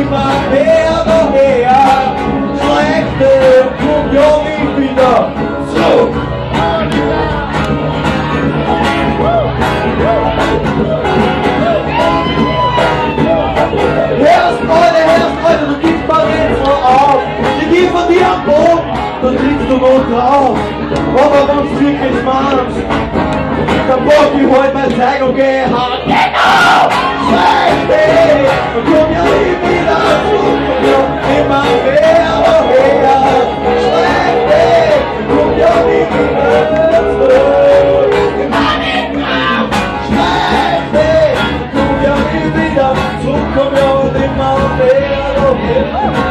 immer mehr noch her. Schlechte kommt ja nicht wieder zurück. Herst, du gibst mal jetzt noch auf. Ich geh von dir am Boden, dann trittst du noch drauf. Aber wenn's wirklich meinst, dann bock ich heute mal Zeug und geh hart. Genau! Schlechte, und komm ja nie wieder zurück. Und ja immer mehr noch her. Schlechte, komm ja nie wieder zurück. Schlechte, komm ja nie wieder zurück. Komm ja immer mehr noch her.